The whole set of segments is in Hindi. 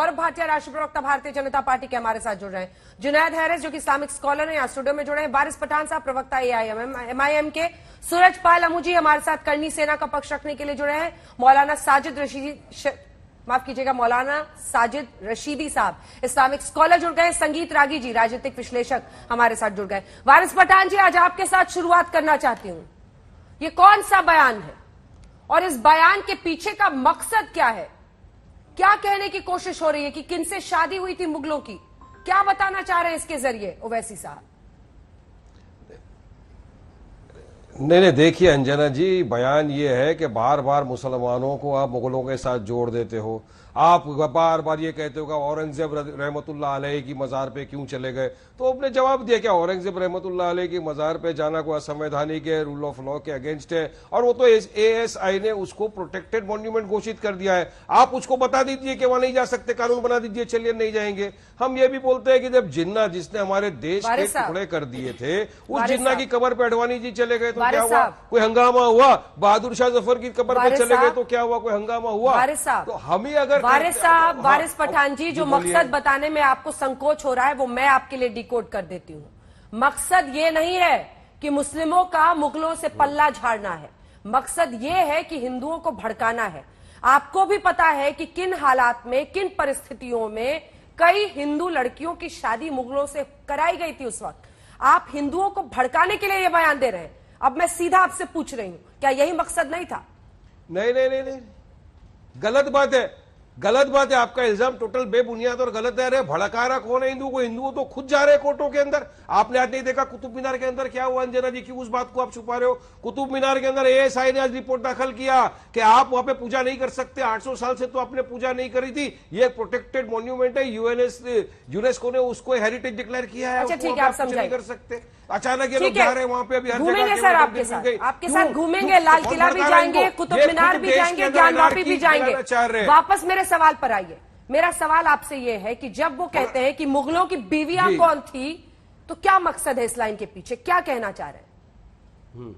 गौरव भाटिया राष्ट्रीय प्रवक्ता भारतीय जनता पार्टी के हमारे साथ जुड़ रहे हैं। जुनैद हैरिस जो कि इस्लामिक स्कॉलर हैं यहाँ स्टूडियो में जुड़े हैं। वारिस पठान साहब प्रवक्ता एआईएम के। सूरज पाल अमूजी हमारे साथ करनी सेना का पक्ष रखने के लिए जुड़े हैं। मौलाना साजिद रशीदी साहब इस्लामिक स्कॉलर जुड़ गए। संगीत रागी जी राजनीतिक विश्लेषक हमारे साथ जुड़ गए। वारिस पठान जी, आज आपके साथ शुरुआत करना चाहती हूं। ये कौन सा बयान है और इस बयान के पीछे का मकसद क्या है? क्या कहने की कोशिश हो रही है कि किनसे शादी हुई थी मुगलों की? क्या बताना चाह रहे हैं इसके जरिए ओवैसी साहब? नहीं, देखिए अंजना जी, बयान ये है कि बार बार मुसलमानों को आप मुगलों के साथ जोड़ देते हो। आप बार बार ये कहते हो कि औरंगजेब रहमतुल्लाह अलैह की मजार पे क्यों चले गए, तो आपने जवाब दिया कि औरंगजेब रहमतुल्लाह अलैह की मजार पे जाना कोई असंवैधानिक है, रूल ऑफ लॉ के अगेंस्ट है, और वो तो एएसआई ने उसको प्रोटेक्टेड मॉन्यूमेंट घोषित कर दिया है। आप उसको बता दीजिए कि वहां नहीं जा सकते, कानून बना दीजिए, चलिए नहीं जाएंगे। हम ये भी बोलते हैं कि जब जिन्ना जिसने हमारे देश के टुकड़े कर दिए थे, उस जिन्ना की कब्र पे अडवाणी जी चले गए तो क्या हुआ? कोई हंगामा हुआ? बहादुर शाह जफर की कब्र पे चले गए तो क्या हुआ? कोई हंगामा हुआ? तो हम ही अगर वारिस पठान जी, जो मकसद बताने में आपको संकोच हो रहा है वो मैं आपके लिए डिकोड कर देती हूं। मकसद ये नहीं है कि मुस्लिमों का मुगलों से पल्ला झाड़ना है। मकसद ये है कि हिंदुओं को भड़काना है। आपको भी पता है कि किन हालात में, किन परिस्थितियों में कई हिंदू लड़कियों की शादी मुगलों से कराई गई थी उस वक्त। आप हिंदुओं को भड़काने के लिए ये बयान दे रहे हैं। अब मैं सीधा आपसे पूछ रही हूं, क्या यही मकसद नहीं था? नहीं, गलत बात है, गलत बात है। आपका इल्जाम टोटल बेबुनियाद और गलत है। भड़का रहा कौन है हिंदू को? हिंदुओं तो खुद जा रहे हैं कोर्टों के अंदर। आपने आज नहीं देखा कुतुब मीनार के अंदर क्या हुआ? अंजना जी, क्यों उस बात को आप छुपा रहे हो? कुतुब मीनार के अंदर एएसआई ने आज रिपोर्ट दाखिल किया कि आप वहां पे पूजा नहीं कर सकते। 800 साल से तो आपने पूजा नहीं करी थी। ये प्रोटेक्टेड मॉन्यूमेंट है, यूनेस्को ने उसको हेरिटेज डिक्लेयर किया है। अच्छा ठीक है, आप समझ नहीं कर सकते। अचानक ये लोग जा रहे हैं वहां पे। अभी हर घूमेंगे सर, आपके साथ घूमेंगे, लाल किला भी जाएंगे, कुतुब मीनार भी जाएंगे, ज्ञानवापी भी जाएंगे। वापस मेरे सवाल पर आइए। मेरा सवाल आपसे यह है कि जब वो कहते हैं कि मुगलों की बीवियां कौन थी, तो क्या मकसद है इस लाइन के पीछे? क्या कहना चाह रहे हैं?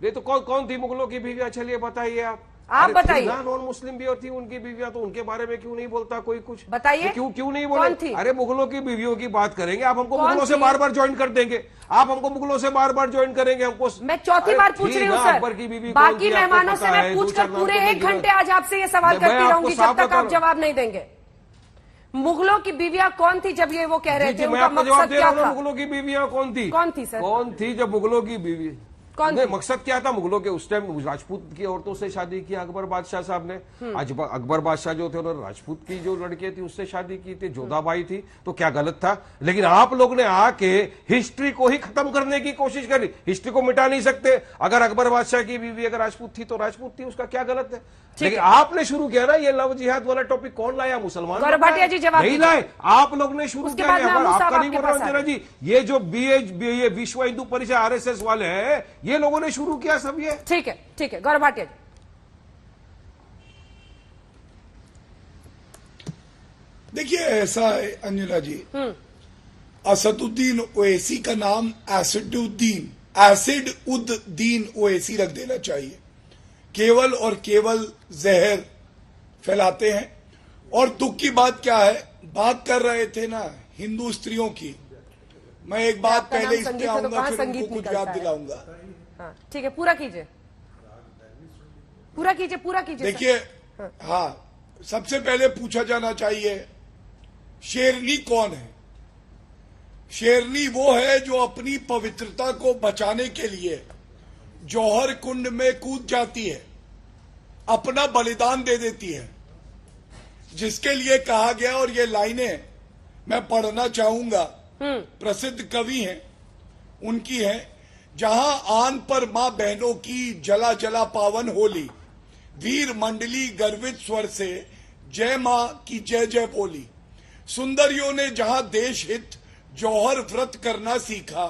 ये तो कौन थी मुगलों की बीवियां? चलिए बताइए आप बताइए। नॉन मुस्लिम भी थी उनकी बीवियां, तो उनके बारे में क्यों नहीं बोलता कोई कुछ? बताइए क्यों नहीं बोले? अरे मुगलों की बीवियों की बात करेंगे, आप हमको मुगलों से बार बार ज्वाइन कर देंगे। आप हमको मुगलों से बार बार ज्वाइन करेंगे। हमको मैं चौथी बार पूछ रही हूँ सर। अकबर की बीवी, बाकी मेहमानों से मैं पूछकर पूरे 1 घंटे आज आपसे ये सवाल करती रहूंगी जब तक आप जवाब नहीं देंगे। मुगलों की बीवियां कौन थी जब ये वो कह रहे थे? उनका मकसद क्या था? मुगलों की बीवियां कौन थी? कौन थी सर? कौन थी जब मुगलों की बीवी? नहीं, मकसद क्या था मुगलों के? उस टाइम राजपूत की औरतों से शादी की अकबर बादशाह साहब ने। अकबर बादशाह जो थे उन्होंने राजपूत की जो लड़कियां थी उससे शादी की थी, जोधाबाई थी, तो क्या गलत था? लेकिन आप लोग ने आके हिस्ट्री को ही खत्म करने की कोशिश करी। हिस्ट्री को मिटा नहीं सकते। अगर अकबर बादशाह की बीवी अगर राजपूत थी तो राजपूत थी, उसका क्या गलत है? लेकिन आपने शुरू किया ना ये लव जिहाद वाला टॉपिक। कौन लाया? मुसलमान नहीं लाए, आप लोग ने शुरू किया। आपका नहीं बोल रहा अंजना जी। ये जो ये विश्व हिंदू परिषद आरएसएस वाले हैं, ये लोगों ने शुरू किया सब ये। ठीक है गौरव भाटिया जी। देखिए ऐसा है अंजना जी, असदुद्दीन ओवैसी का नाम एसिड उद दीन ओवैसी रख देना चाहिए। केवल और केवल जहर फैलाते हैं। और दुख की बात क्या है, बात कर रहे थे ना हिंदू स्त्रियों की। मैं एक बात पहले इस पे आऊंगा, फिर उनको कुछ याद दिलाऊंगा। ठीक है, पूरा कीजिए। देखिए, हाँ, सबसे पहले पूछा जाना चाहिए शेरनी कौन है? शेरनी वो है जो अपनी पवित्रता को बचाने के लिए जौहर कुंड में कूद जाती है, अपना बलिदान दे देती है, जिसके लिए कहा गया। और ये लाइनें मैं पढ़ना चाहूंगा, प्रसिद्ध कवि हैं उनकी हैं। जहां आन पर मां बहनों की जला जला पावन होली, वीर मंडली गर्वित स्वर से जय मां की जय जय बोली। सुंदरियों ने जहां देश हित जौहर व्रत करना सीखा,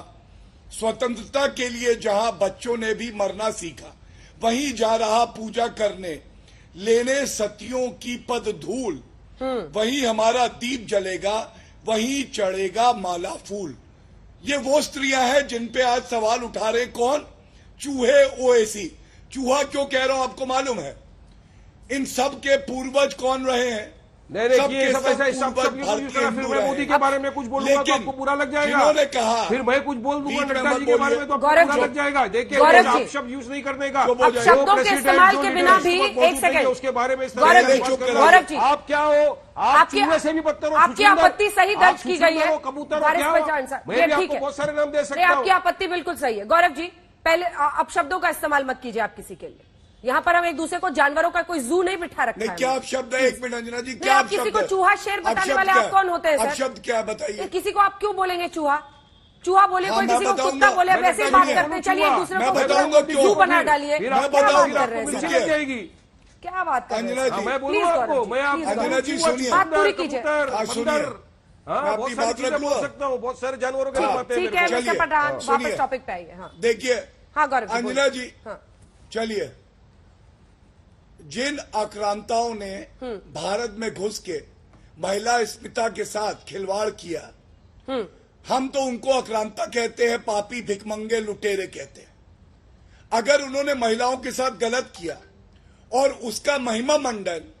स्वतंत्रता के लिए जहां बच्चों ने भी मरना सीखा, वहीं जा रहा पूजा करने लेने सतियों की पद धूल। वहीं हमारा दीप जलेगा, वहीं चढ़ेगा माला फूल। ये वो स्त्रियां हैं जिन पे आज सवाल उठा रहे कौन? चूहे ओवैसी। चूहा क्यों कह रहा हूं आपको मालूम है? इन सब के पूर्वज कौन रहे हैं? नहीं ये सब ऐसा सब यूज करा। फिर मैं मोदी के बारे में कुछ बोलूंगा तो आपको बुरा लग जाएगा। जिन्होंने कहा, फिर मैं कुछ बोल दूंगा नड्डा जी के बारे में तो आपको बुरा लग जाएगा। देखिए आप शब्द यूज नहीं करने का, अब शब्दों के इस्तेमाल के बिना भी एक सेकंड उसके बारे में गौरव जी आप क्या हो? आप चूहे से भी बदतर हो। आपकी आपत्ति सही दर्ज की गई है। कबूतर वारिस पठान साहब, ये ठीक है, बहुत सारे नाम दे सकता हूं। आपकी आपत्ति बिल्कुल सही है। गौरव जी पहले अब शब्दों का इस्तेमाल मत कीजिए आप किसी के लिए। यहाँ पर हम एक दूसरे को जानवरों का कोई जू नहीं बिठा रखा है। क्या शब्द है? एक मिनट अंजना जी, क्या आप किसी को चूहा शेर बताने वाले आप कौन होते हैं सर? शब्द क्या बताइए? किसी को आप क्यों बोलेंगे चूहा? चूहा बोले कोई किसी को कुत्ता बोले, वैसे ही बात करते हैं। चलिए एक दूसरे को जू बना डालिए। क्या बात कर रहे हैं? क्या बात कर रहे हैं? मैं बोलूँ आपको, मैं अंजना जी सुनिए, बात पूरी कीजिए। सुनिए, बहुत सारी चीजें बोल सकता हूँ, बहुत सारे जानवरों की बातें। ठीक है मिस्टर पठान, वापस टॉपिक पे आइए। हाँ देखिए, हाँ गौरव अंजना जी, चलिए, जिन आक्रांताओं ने भारत में घुस के महिला अस्मिता के साथ खिलवाड़ किया, हम तो उनको आक्रांता कहते हैं, पापी भिखमंगे लुटेरे कहते हैं। अगर उन्होंने महिलाओं के साथ गलत किया और उसका महिमा मंडन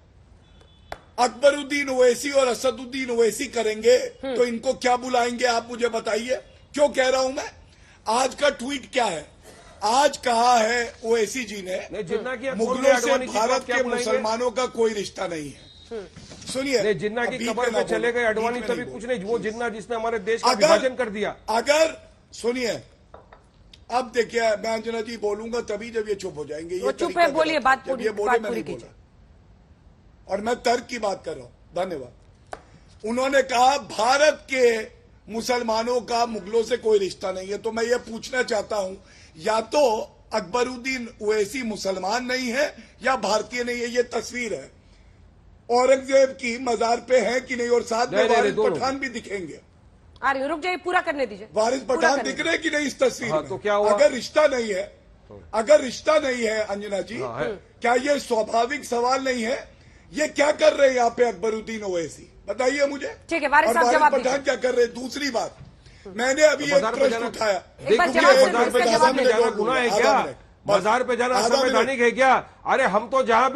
अकबरुद्दीन ओवैसी और असदुद्दीन ओवैसी करेंगे तो इनको क्या बुलाएंगे? आप मुझे बताइए। क्यों कह रहा हूं मैं? आज का ट्वीट क्या है? आज कहा है ओवैसी जी ने, मुगलों से भारत के मुसलमानों का कोई रिश्ता नहीं है। सुनिए, जिन्ना की कब्र में चले गए अडवाणी, तभी कुछ नहीं। वो जिन्ना जिसने हमारे देश का विभाजन कर दिया। अगर सुनिए, अब देखिए, मैं अंजना जी बोलूंगा तभी जब ये चुप हो जाएंगे। ये चुप है, बोलिए, बात पूरी कीजिए। और मैं तर्क की बात कर रहा हूं। धन्यवाद। उन्होंने कहा भारत के मुसलमानों का मुगलों से कोई रिश्ता नहीं है। तो मैं ये पूछना चाहता हूं, या तो अकबरुद्दीन ओवैसी मुसलमान नहीं है या भारतीय नहीं है। ये तस्वीर है औरंगजेब की मजार पे है कि नहीं? और साथ में वारिस पठान भी दिखेंगे। अरे रुक जाइए, पूरा करने दीजिए। वारिस पठान दिख रहे कि नहीं इस तस्वीर में? तो क्या हुआ? अगर रिश्ता नहीं है, अगर रिश्ता नहीं है अंजना जी, क्या ये स्वाभाविक सवाल नहीं है? ये क्या कर रहे हैं यहाँ पे अकबरुद्दीन ओवैसी? बताइए मुझे। ठीक है, वारिस साहब जवाब पठान क्या कर रहे हैं? दूसरी बात, मैंने अभी एक प्रश्न उठाया। बाजार पे जाना गुनाह है क्या? बाजार पे जाना संवैधानिक है क्या? अरे हम तो जहाँ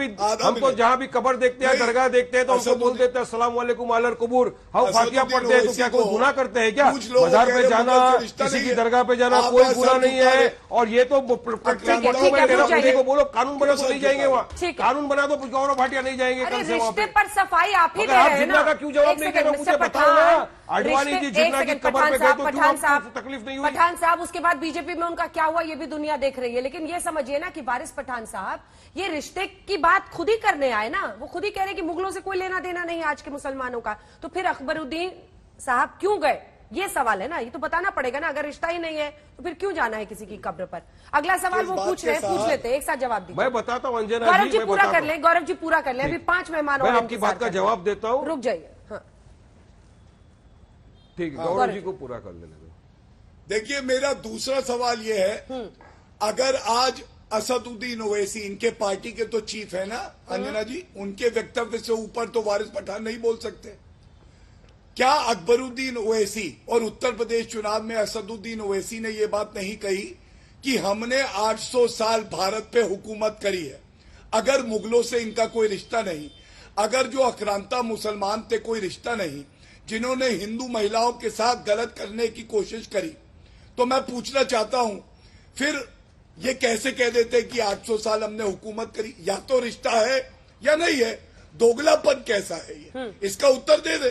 भी कब्र देखते हैं, दरगाह देखते हैं तो हमको बोल देते हैं अस्सलाम वालेकुम अलल कुबूर, हम फातिहा पढ़ते हैं, तो क्या कोई गुनाह करते हैं क्या? बाजार पे जाना, किसी की दरगाह पे जाना कोई गुनाह नहीं है। और ये तो को बोलो कानून बना तो नहीं जाएंगे वहाँ। कानून बना तो गौरव भाटिया नहीं जाएंगे। रिश्ते पर सफाई आप ही आप जिन्ना का क्यों जवाब नहीं दे रहे? मुझे बताओ ना। अडवाणी जी जिन्ना की कब्र पे गए तो पठान साहब, तकलीफ नहीं हुई? पठान साहब, उसके बाद बीजेपी में उनका क्या हुआ ये भी दुनिया देख रही है। लेकिन ये समझिए ना कि वारिस पठान साहब ये रिश्ते की बात खुद ही करने आए ना। वो खुद ही कह रहे हैं कि मुगलों से कोई लेना देना नहीं आज के मुसलमानों का। तो फिर अकबरुद्दीन साहब क्यों गए? ये सवाल है ना, ये तो बताना पड़ेगा ना। अगर रिश्ता ही नहीं है तो फिर क्यों जाना है किसी की कब्र पर? अगला सवाल वो पूछ रहे हैं, पूछ लेते हैं, एक साथ जवाब दीजिए। मैं बताता हूँ अंजना गौरव जी पूरा कर लें, गौरव जी पूरा कर लें। अभी 5 मेहमान और आपकी बात का जवाब देता हूँ। रुक जाइए। हाँ ठीक है, गौरव जी को पूरा कर लेने दो। देखिए, मेरा दूसरा सवाल यह है, अगर आज असदुद्दीन ओवैसी, इनके पार्टी के तो चीफ है ना अंजना जी, उनके वक्तव्य से ऊपर तो वारिस पठान नहीं बोल सकते। क्या अकबरुद्दीन ओवैसी और उत्तर प्रदेश चुनाव में असदुद्दीन ओवैसी ने यह बात नहीं कही कि हमने 800 साल भारत पे हुकूमत करी है, अगर मुगलों से इनका कोई रिश्ता नहीं, अगर जो आक्रांता मुसलमान थे कोई रिश्ता नहीं, जिन्होंने हिंदू महिलाओं के साथ गलत करने की कोशिश करी, तो मैं पूछना चाहता हूं फिर ये कैसे कह देते कि 800 साल हमने हुकूमत करी? या तो रिश्ता है या नहीं है। दोगलापन कैसा है ये? इसका उत्तर दे दे।